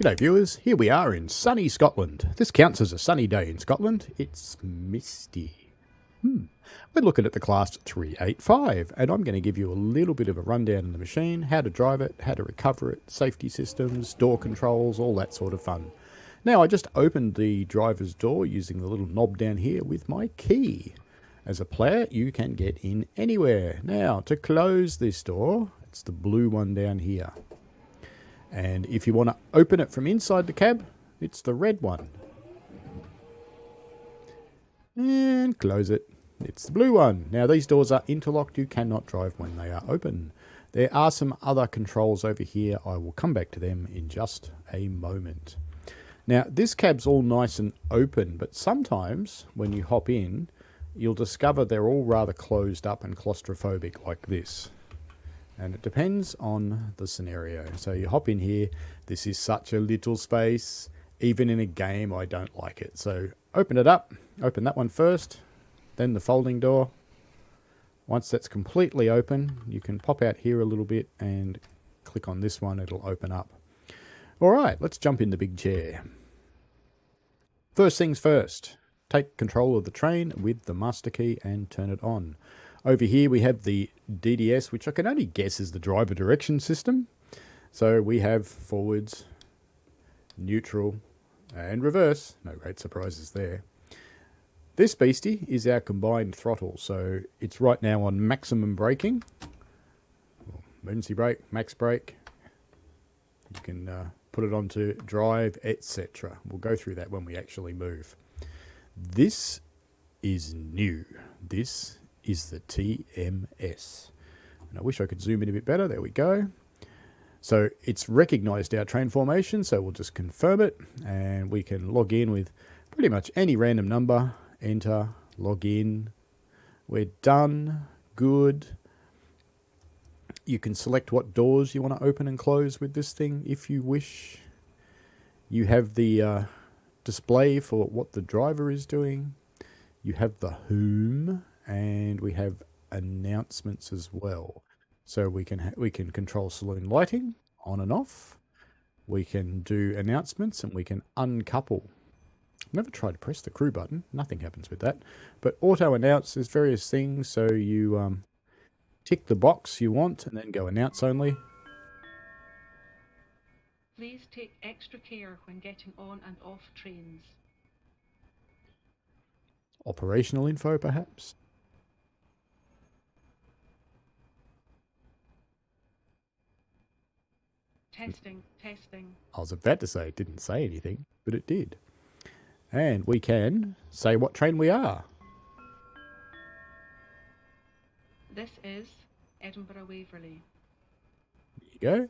G'day viewers, here we are in sunny Scotland. This counts as a sunny day in Scotland. It's misty. We're looking at the class 385 and I'm going to give you a little bit of a rundown of the machine, how to drive it, how to recover it, safety systems, door controls, all that sort of fun. Now I just opened the driver's door using the little knob down here with my key. As a player you can get in anywhere. Now to close this door, it's the blue one down here. And if you want to open it from inside the cab, it's the red one. And close it. It's the blue one. Now these doors are interlocked. You cannot drive when they are open. There are some other controls over here. I will come back to them in just a moment. Now this cab's all nice and open, but sometimes when you hop in, you'll discover they're all rather closed up and claustrophobic like this. And it depends on the scenario. So you hop in here. This is such a little space. Even in a game, I don't like it. So open it up. Open that one first. Then the folding door. Once that's completely open, you can pop out here a little bit and click on this one. It'll open up. All right, let's jump in the big chair. First things first. Take control of the train with the master key and turn it on. Over here we have the DDS, which I can only guess is the driver direction system. So we have forwards, neutral, and reverse. No great surprises there. This beastie is our combined throttle, so it's right now on maximum braking. Emergency brake, max brake. You can put it onto drive, etc. We'll go through that when we actually move. This is new. This is the TMS. And I wish I could zoom in a bit better. There we go. So it's recognized our train formation, so we'll just confirm it and we can log in with pretty much any random number, enter, log in. We're done. Good. You can select what doors you want to open and close with this thing if you wish. You have the display for what the driver is doing. You have the whom. And we have announcements as well. So we can control saloon lighting on and off. We can do announcements and we can uncouple. I've never tried to press the crew button. Nothing happens with that. But auto announce is various things. So you tick the box you want and then go announce only. Please take extra care when getting on and off trains. Operational info perhaps. Testing, testing. I was about to say it didn't say anything, but it did. And we can say what train we are. This is Edinburg Waverley. There you go.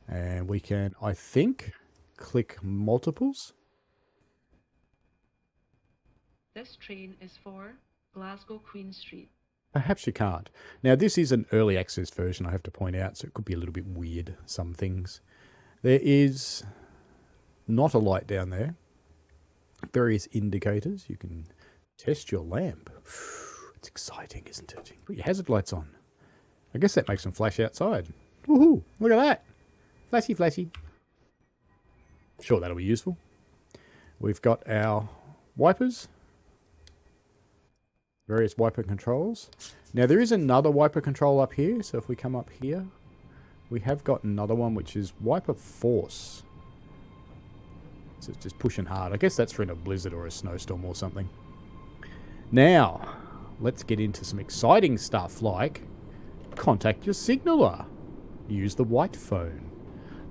And we can, I think, click multiples. This train is for Glasgow Queen Street. Perhaps you can't. Now this is an early access version, I have to point out, so it could be a little bit weird, some things. There is not a light down there. Various indicators. You can test your lamp. It's exciting, isn't it? Put your hazard lights on. I guess that makes them flash outside. Woohoo! Look at that! Flashy, flashy. Sure, that'll be useful. We've got our wipers. Various wiper controls. Now there is another wiper control up here, so if we come up here, we have got another one which is wiper force. So it's just pushing hard. I guess that's for in a blizzard or a snowstorm or something. Now, let's get into some exciting stuff like contact your signaller. Use the white phone.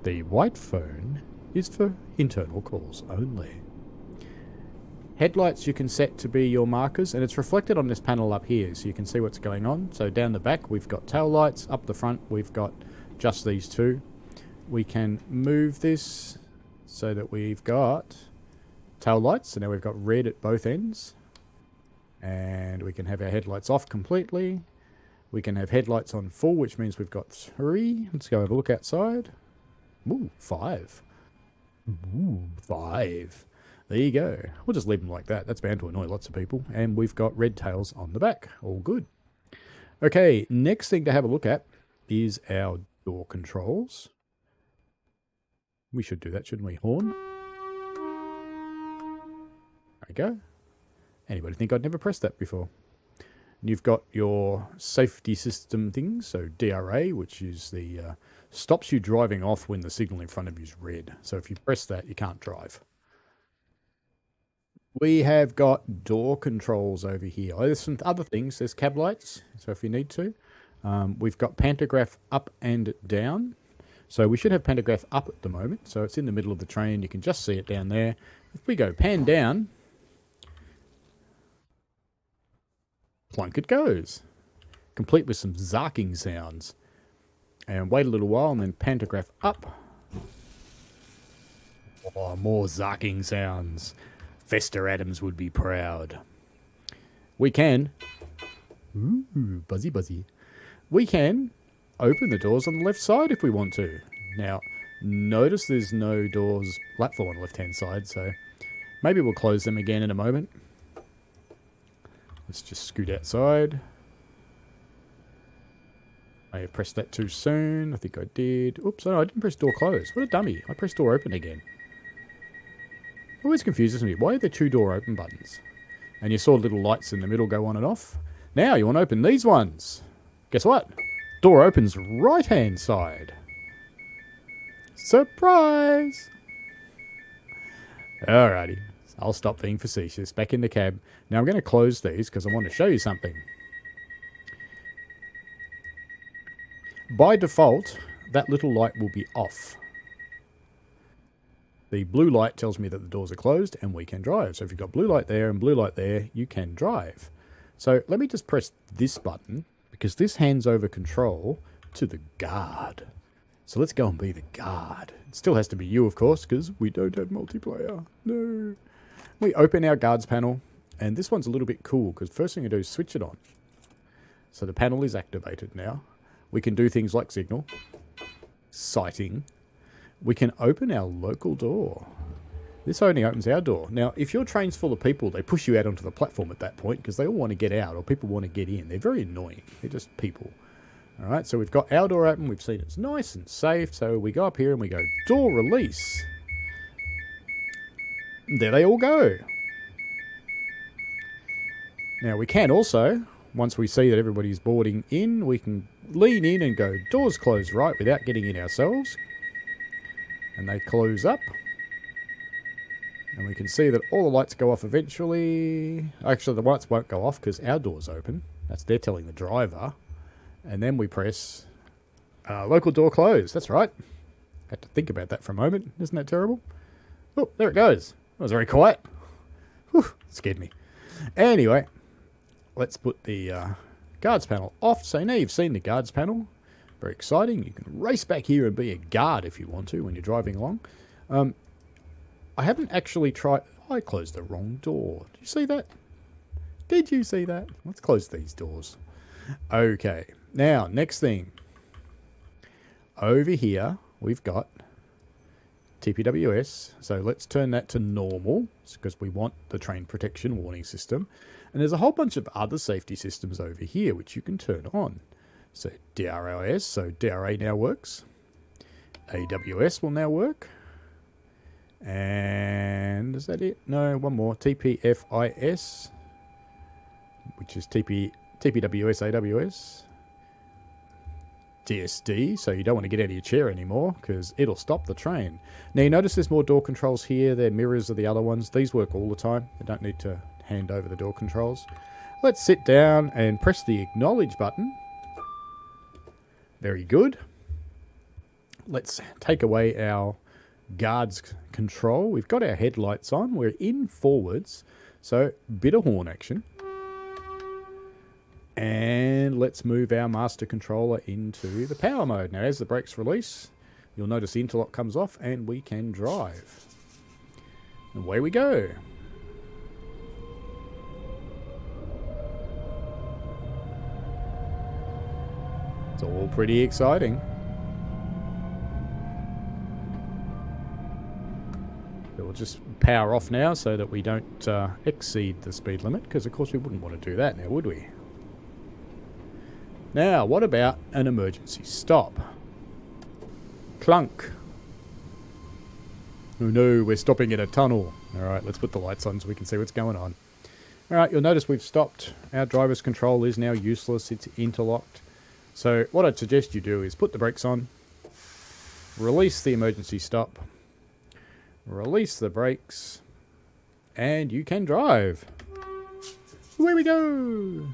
The white phone is for internal calls only. Headlights you can set to be your markers, and it's reflected on this panel up here, so you can see what's going on. So down the back we've got tail lights, up the front we've got just these two. We can move this so that we've got tail lights, so now we've got red at both ends. And we can have our headlights off completely. We can have headlights on full, which means we've got 3. Let's go have a look outside. Ooh, 5. Ooh, 5. There you go. We'll just leave them like that. That's bound to annoy lots of people. And we've got red tails on the back. All good. Okay, next thing to have a look at is our door controls. We should do that, shouldn't we? Horn. There we go. Anybody think I'd never pressed that before? And you've got your safety system things, so DRA, which is the stops you driving off when the signal in front of you is red. So if you press that, you can't drive. We have got door controls over here. Oh, there's some other things. There's cab lights, so if you need to. We've got pantograph up and down. So we should have pantograph up at the moment. So it's in the middle of the train. You can just see it down there. If we go pan down, plunk it goes. Complete with some zarking sounds. And wait a little while and then pantograph up. Oh, more zarking sounds. Fester Adams would be proud. We can... Ooh, buzzy buzzy. We can open the doors on the left side if we want to. Now, notice there's no doors platform on the left-hand side, so maybe we'll close them again in a moment. Let's just scoot outside. I pressed that too soon. I think I did. Oops, no, I didn't press door close. What a dummy. I pressed door open again. Always confuses me. Why are there 2 door open buttons? And you saw little lights in the middle go on and off. Now you want to open these ones. Guess what? Door opens right-hand side. Surprise! Alrighty. I'll stop being facetious. Back in the cab. Now I'm going to close these because I want to show you something. By default, that little light will be off. The blue light tells me that the doors are closed and we can drive. So if you've got blue light there and blue light there, you can drive. So let me just press this button because this hands over control to the guard. So let's go and be the guard. It still has to be you, of course, because we don't have multiplayer. No. We open our guards panel, and this one's a little bit cool because first thing I do is switch it on. So the panel is activated now. We can do things like signal, sighting. We can open our local door. This only opens our door. Now, if your train's full of people, they push you out onto the platform at that point because they all want to get out or people want to get in. They're very annoying. They're just people. All right, so we've got our door open. We've seen it's nice and safe. So we go up here and we go door release. And there they all go. Now, we can also, once we see that everybody's boarding in, we can lean in and go doors closed right without getting in ourselves. And they close up. And we can see that all the lights go off eventually. Actually, the lights won't go off because our door's open. They're telling the driver. And then we press local door closed. That's right. Had to think about that for a moment. Isn't that terrible? Oh, there it goes. That was very quiet. Whew, scared me. Anyway, let's put the guards panel off. So now you've seen the guards panel. Very exciting. You can race back here and be a guard if you want to when you're driving along. I haven't actually tried... I closed the wrong door. Did you see that? Did you see that? Let's close these doors. Okay. Now, next thing. Over here, we've got TPWS. So let's turn that to normal because we want the train protection warning system. And there's a whole bunch of other safety systems over here which you can turn on. So DRLS, so DRA now works. AWS will now work. And is that it? No, one more. TPFIS, which is TPWS, AWS. DSD, so you don't want to get out of your chair anymore because it'll stop the train. Now you notice there's more door controls here. They're mirrors of the other ones. These work all the time. You don't need to hand over the door controls. Let's sit down and press the acknowledge button. Very good. Let's take away our guards control. We've got our headlights on. We're in forwards. So bit of horn action. And let's move our master controller into the power mode. Now as the brakes release, you'll notice the interlock comes off and we can drive. And away we go. It's all pretty exciting. We'll just power off now so that we don't exceed the speed limit, because of course we wouldn't want to do that now, would we? Now, what about an emergency stop? Clunk. Oh no, we're stopping in a tunnel. Alright, let's put the lights on so we can see what's going on. Alright, you'll notice we've stopped. Our driver's control is now useless. It's interlocked. So what I'd suggest you do is put the brakes on. Release the emergency stop. Release the brakes. And you can drive. Away we go!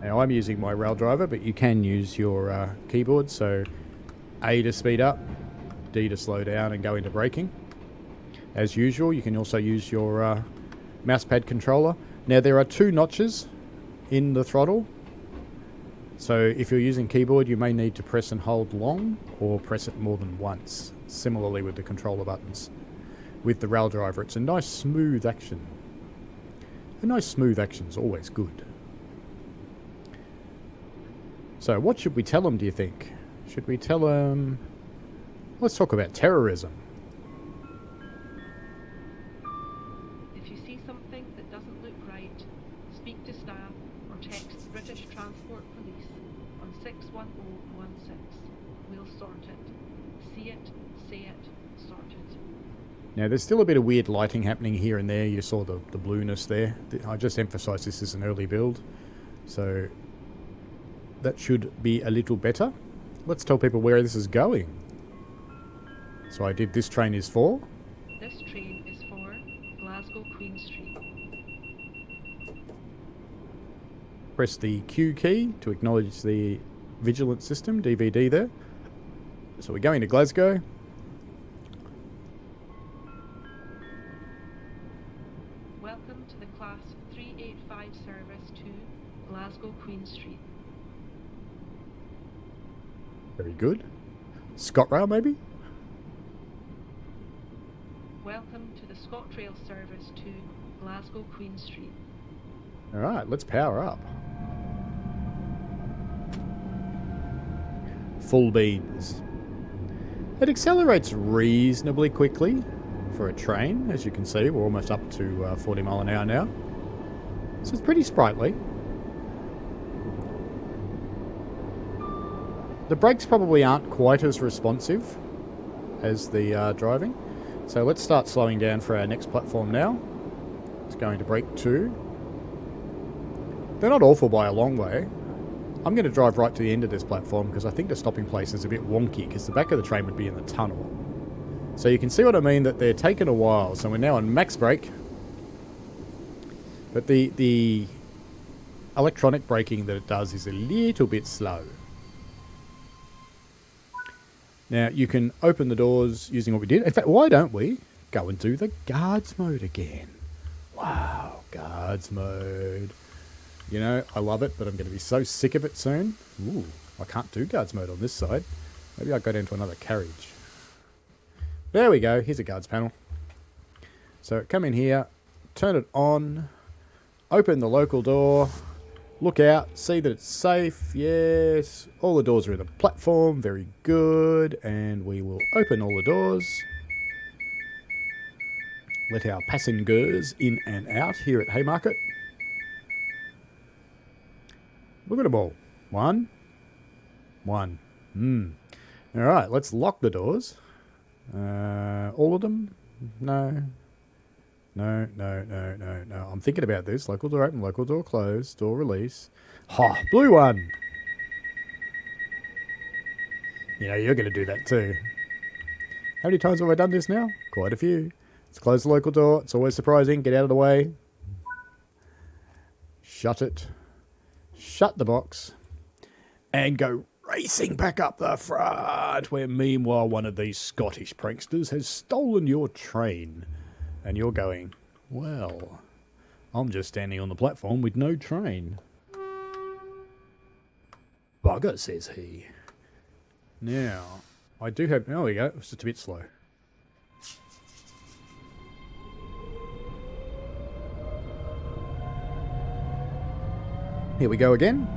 Now I'm using my rail driver, but you can use your keyboard. So A to speed up, D to slow down and go into braking. As usual, you can also use your mousepad controller. Now there are 2 notches in the throttle. So if you're using keyboard, you may need to press and hold long or press it more than once. Similarly with the controller buttons. With the rail driver, it's a nice smooth action. A nice smooth action is always good. So what should we tell them, do you think? Should we tell them... Let's talk about terrorism. If you see something that doesn't look right, speak to staff or text British Transport Police on 61016. We'll sort it. See it, say it, sort it. Now there's still a bit of weird lighting happening here and there. You saw the blueness there. I just emphasise this is an early build. So that should be a little better. Let's tell people where this is going. So I did this train is for. This train is for Glasgow Queen Street. Press the Q key to acknowledge the vigilance system, DVD there. So we're going to Glasgow. Welcome to the Class 385 service to Glasgow Queen Street. Very good. ScotRail maybe? Welcome to the ScotRail service to Glasgow Queen Street. Alright, let's power up. Full beans. It accelerates reasonably quickly for a train. As you can see, we're almost up to 40 mile an hour now. So it's pretty sprightly. The brakes probably aren't quite as responsive as the driving. So let's start slowing down for our next platform now. It's going to brake 2. They're not awful by a long way. I'm going to drive right to the end of this platform because I think the stopping place is a bit wonky because the back of the train would be in the tunnel. So you can see what I mean, that they're taking a while. So we're now on max brake. But the electronic braking that it does is a little bit slow. Now, you can open the doors using what we did. In fact, why don't we go and do the guards mode again? Wow, guards mode. You know, I love it, but I'm going to be so sick of it soon. Ooh, I can't do guards mode on this side. Maybe I'll go down to another carriage. There we go. Here's a guards panel. So come in here, turn it on, open the local door, look out, see that it's safe. Yes, all the doors are in the platform. Very good. And we will open all the doors. Let our passengers in and out here at Haymarket. Look at them all. One. All right, let's lock the doors. All of them? No. I'm thinking about this. Local door open, local door closed, door release. Ha, blue one. You know, you're going to do that too. How many times have I done this now? Quite a few. Let's close the local door. It's always surprising. Get out of the way. Shut it. Shut the box. And go racing back up the front, where meanwhile one of these Scottish pranksters has stolen your train. And you're going, well, I'm just standing on the platform with no train. Bugger, says he. Now, I do have... There we go. It's just a bit slow. Here we go again.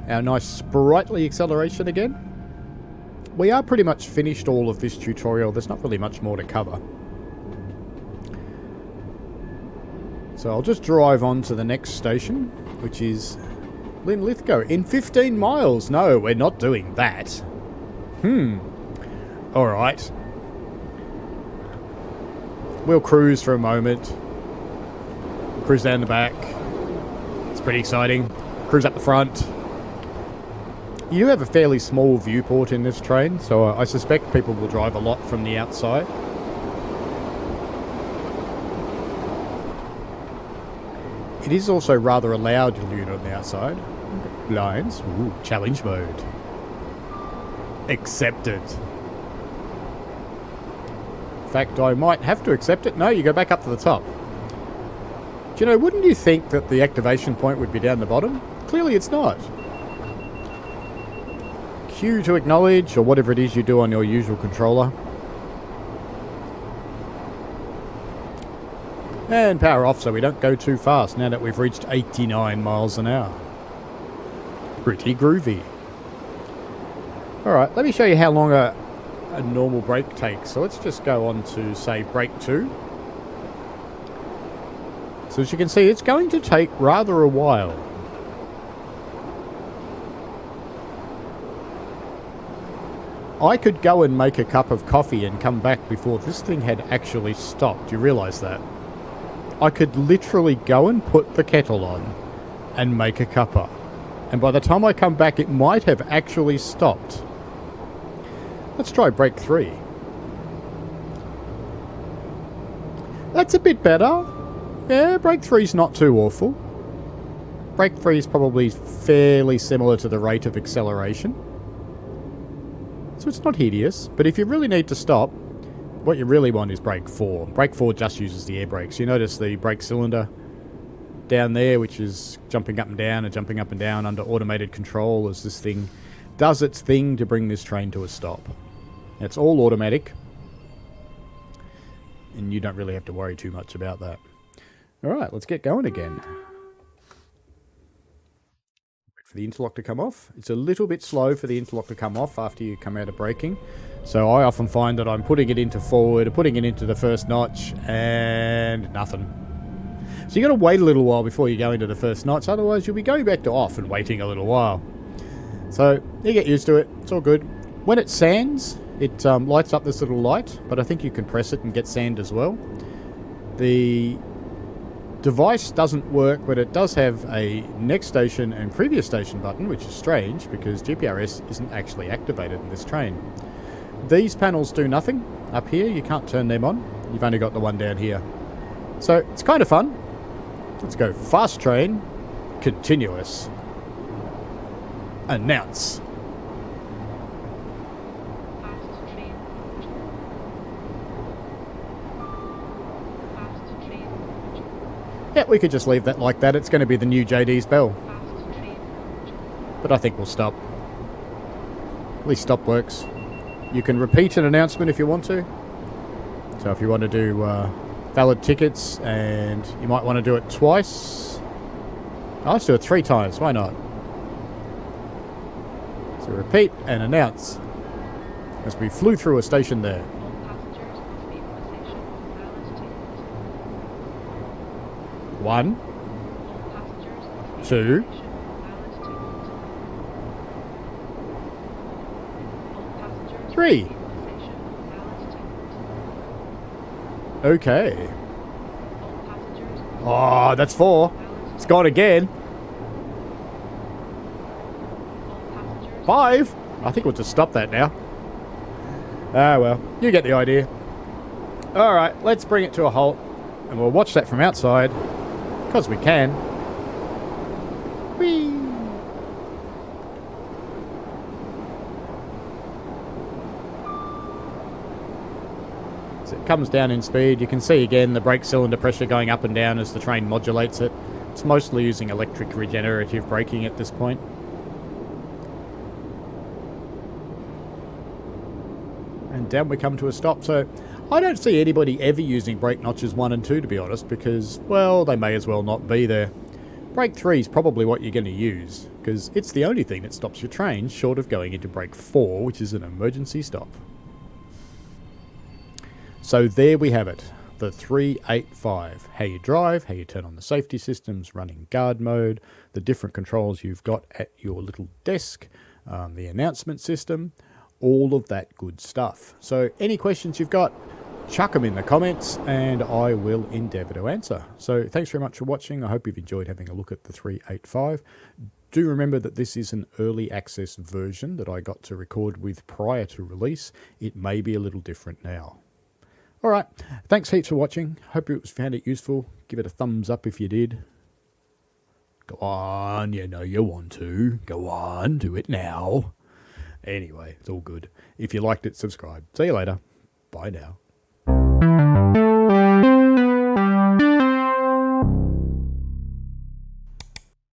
Our nice sprightly acceleration again. we are pretty much finished all of this tutorial. There's not really much more to cover. So I'll just drive on to the next station, which is Linlithgow. In 15 miles. No, we're not doing that. Alright. We'll cruise for a moment. Cruise down the back. It's pretty exciting. Cruise up the front. You do have a fairly small viewport in this train, so I suspect people will drive a lot from the outside. It is also rather a loud unit on the outside. Lines. Ooh, challenge mode. Accepted. In fact, I might have to accept it. No, you go back up to the top. Do you know, wouldn't you think that the activation point would be down the bottom? Clearly it's not. Q to acknowledge, or whatever it is you do on your usual controller. And power off so we don't go too fast now that we've reached 89 miles an hour. Pretty groovy. Alright, let me show you how long a normal brake takes. So let's just go on to, say, brake 2. So as you can see, it's going to take rather a while. I could go and make a cup of coffee and come back before this thing had actually stopped. Do you realise that? I could literally go and put the kettle on and make a cuppa. And by the time I come back, it might have actually stopped. Let's try brake 3. That's a bit better. Yeah, brake 3's not too awful. Brake 3 is probably fairly similar to the rate of acceleration. So it's not hideous, but if you really need to stop, what you really want is brake 4. Brake 4 just uses the air brakes. You notice the brake cylinder down there, which is jumping up and down and jumping up and down under automated control as this thing does its thing to bring this train to a stop. It's all automatic, and you don't really have to worry too much about that. Alright, let's get going again. Wait for the interlock to come off. It's a little bit slow for the interlock to come off after you come out of braking. So I often find that I'm putting it into forward, putting it into the first notch, and nothing. So you got to wait a little while before you go into the first notch, otherwise you'll be going back to off and waiting a little while. So you get used to it, it's all good. When it sands, it lights up this little light, but I think you can press it and get sand as well. The device doesn't work, but it does have a next station and previous station button, which is strange because GPRS isn't actually activated in this train. These panels do nothing. Up here, you can't turn them on. You've only got the one down here. So it's kind of fun. Let's go fast train, continuous. Announce. Fast train. Fast train. Yeah, we could just leave that like that. It's going to be the new JD's bell. Fast train. But I think we'll stop. At least stop works. You can repeat an announcement if you want to. So if you want to do valid tickets, and you might want to do it twice. Oh, let's do it 3 times. Why not? So repeat and announce. As we flew through a station there. All passengers must be in possession of valid tickets. 1, All passengers must be 2, in possession of valid tickets. All passengers 3. must be in possession of valid tickets. Okay. All passengers must Oh, that's 4. be valid It's gone again. All passengers 5. I think we'll just stop that now. Ah, well, you get the idea. Alright, let's bring it to a halt, and we'll watch that from outside, because we can. Whee! So it comes down in speed. You can see again the brake cylinder pressure going up and down as the train modulates it. It's mostly using electric regenerative braking at this point. And down we come to a stop. So I don't see anybody ever using brake notches 1 and 2, to be honest, because, well, they may as well not be there. Brake 3 is probably what you're going to use, because it's the only thing that stops your train short of going into brake 4, which is an emergency stop. So there we have it, the 385. How you drive, how you turn on the safety systems, running guard mode, the different controls you've got at your little desk, the announcement system, all of that good stuff. So any questions you've got, chuck them in the comments and I will endeavour to answer. So thanks very much for watching. I hope you've enjoyed having a look at the 385. Do remember that this is an early access version that I got to record with prior to release. It may be a little different now. All right, thanks heaps for watching. Hope you found it useful. Give it a thumbs up if you did. Go on, you know you want to. Go on, do it now. Anyway, it's all good. If you liked it, subscribe. See you later. Bye now.